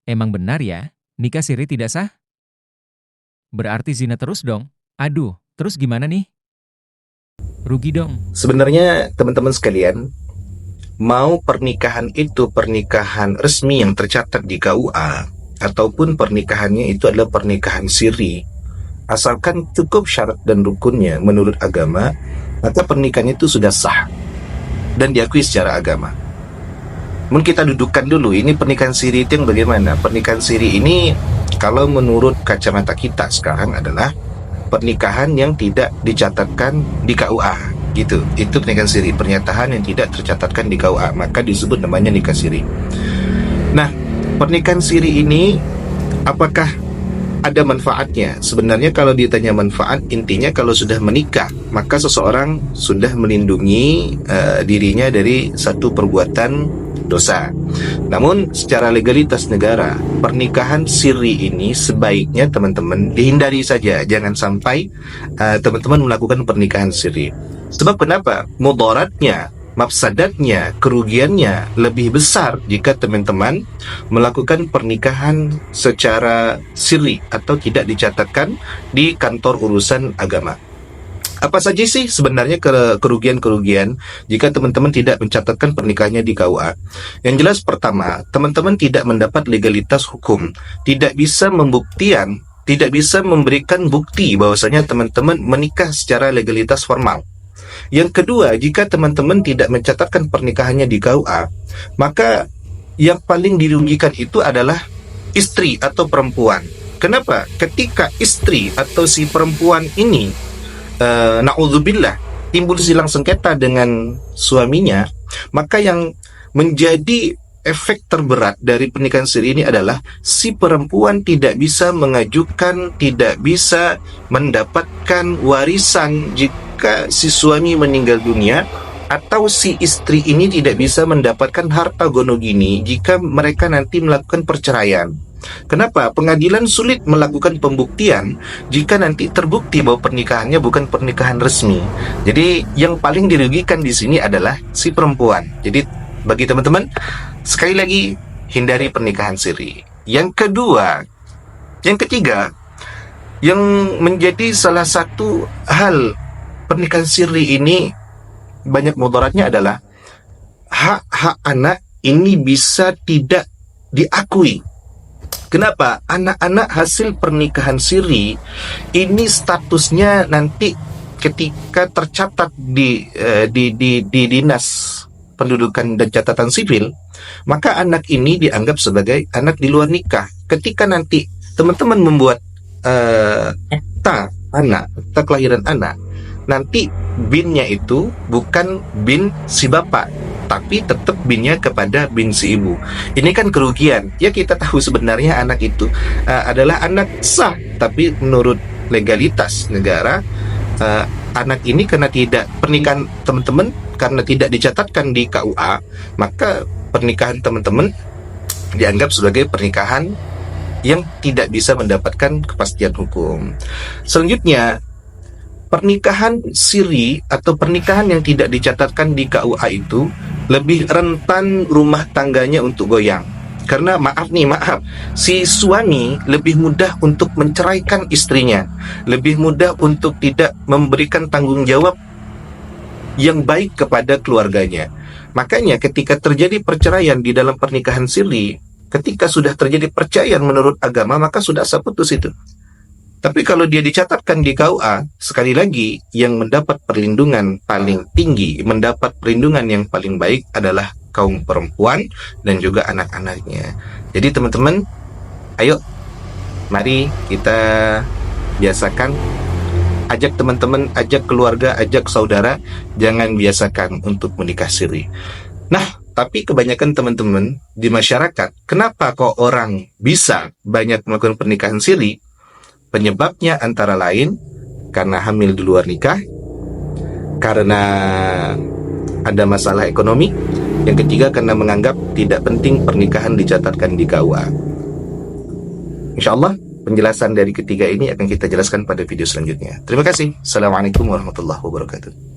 Emang benar ya, nikah siri tidak sah? Berarti zina terus dong? Aduh, terus gimana nih? Rugi dong. Sebenarnya teman-teman sekalian, mau pernikahan itu pernikahan resmi yang tercatat di KUA ataupun pernikahannya itu adalah pernikahan siri, asalkan cukup syarat dan rukunnya menurut agama, maka pernikahan itu sudah sah dan diakui secara agama. Mungkin kita dudukkan dulu, ini pernikahan siri itu yang bagaimana? Pernikahan siri ini kalau menurut kacamata kita sekarang adalah pernikahan yang tidak dicatatkan di KUA gitu. Itu pernikahan siri, pernyataan yang tidak tercatatkan di KUA, maka disebut namanya nikah siri. Nah, pernikahan siri ini apakah ada manfaatnya? Sebenarnya kalau ditanya manfaat, intinya kalau sudah menikah, maka seseorang sudah melindungi dirinya dari satu perbuatan dosa. Namun secara legalitas negara, pernikahan siri ini sebaiknya teman-teman dihindari saja. Jangan sampai teman-teman melakukan pernikahan siri. Sebab kenapa? Mudaratnya, mafsadatnya, kerugiannya lebih besar jika teman-teman melakukan pernikahan secara siri atau tidak dicatatkan di kantor urusan agama. Apa saja sih sebenarnya kerugian-kerugian jika teman-teman tidak mencatatkan pernikahannya di KUA? Yang jelas pertama, teman-teman tidak mendapat legalitas hukum, tidak bisa membuktikan, tidak bisa memberikan bukti bahwasanya teman-teman menikah secara legalitas formal. Yang kedua, jika teman-teman tidak mencatatkan pernikahannya di KUA, maka yang paling dirugikan itu adalah istri atau perempuan. Kenapa? Ketika istri atau si perempuan ini na'udzubillah timbul silang sengketa dengan suaminya, maka yang menjadi efek terberat dari pernikahan siri ini adalah si perempuan tidak bisa mengajukan, tidak bisa mendapatkan warisan jika si suami meninggal dunia, atau si istri ini tidak bisa mendapatkan harta gonogini jika mereka nanti melakukan perceraian. Kenapa? Pengadilan sulit melakukan pembuktian jika nanti terbukti bahwa pernikahannya bukan pernikahan resmi. Jadi yang paling dirugikan di sini adalah si perempuan. Jadi bagi teman-teman, sekali lagi hindari pernikahan siri. Yang kedua, yang ketiga, yang menjadi salah satu hal pernikahan siri ini banyak mudaratnya adalah hak-hak anak ini bisa tidak diakui. Kenapa? Anak-anak hasil pernikahan siri ini statusnya nanti ketika tercatat di dinas pendudukan dan catatan sipil, maka anak ini dianggap sebagai anak di luar nikah. Ketika nanti teman-teman membuat akta anak, akta kelahiran anak, nanti binnya itu bukan bin si bapak, tapi tetap binnya kepada bin si ibu. Ini kan kerugian. Ya, kita tahu sebenarnya anak itu adalah anak sah, tapi menurut legalitas negara, anak ini karena tidak pernikahan teman-teman karena tidak dicatatkan di KUA, maka pernikahan teman-teman dianggap sebagai pernikahan yang tidak bisa mendapatkan kepastian hukum. Selanjutnya, pernikahan siri atau pernikahan yang tidak dicatatkan di KUA itu lebih rentan rumah tangganya untuk goyang. Karena maaf, si suami lebih mudah untuk menceraikan istrinya, lebih mudah untuk tidak memberikan tanggung jawab yang baik kepada keluarganya. Makanya ketika terjadi perceraian di dalam pernikahan siri, ketika sudah terjadi perceraian menurut agama, maka sudah sah putus itu. Tapi kalau dia dicatatkan di KUA, sekali lagi yang mendapat perlindungan paling tinggi, mendapat perlindungan yang paling baik adalah kaum perempuan dan juga anak-anaknya. Jadi teman-teman, ayo mari kita biasakan, ajak teman-teman, ajak keluarga, ajak saudara, jangan biasakan untuk menikah siri. Nah, tapi kebanyakan teman-teman di masyarakat, kenapa kok orang bisa banyak melakukan pernikahan siri? Penyebabnya antara lain karena hamil di luar nikah, karena ada masalah ekonomi, yang ketiga karena menganggap tidak penting pernikahan dicatatkan di KUA. InsyaAllah penjelasan dari ketiga ini akan kita jelaskan pada video selanjutnya. Terima kasih. Assalamualaikum warahmatullahi wabarakatuh.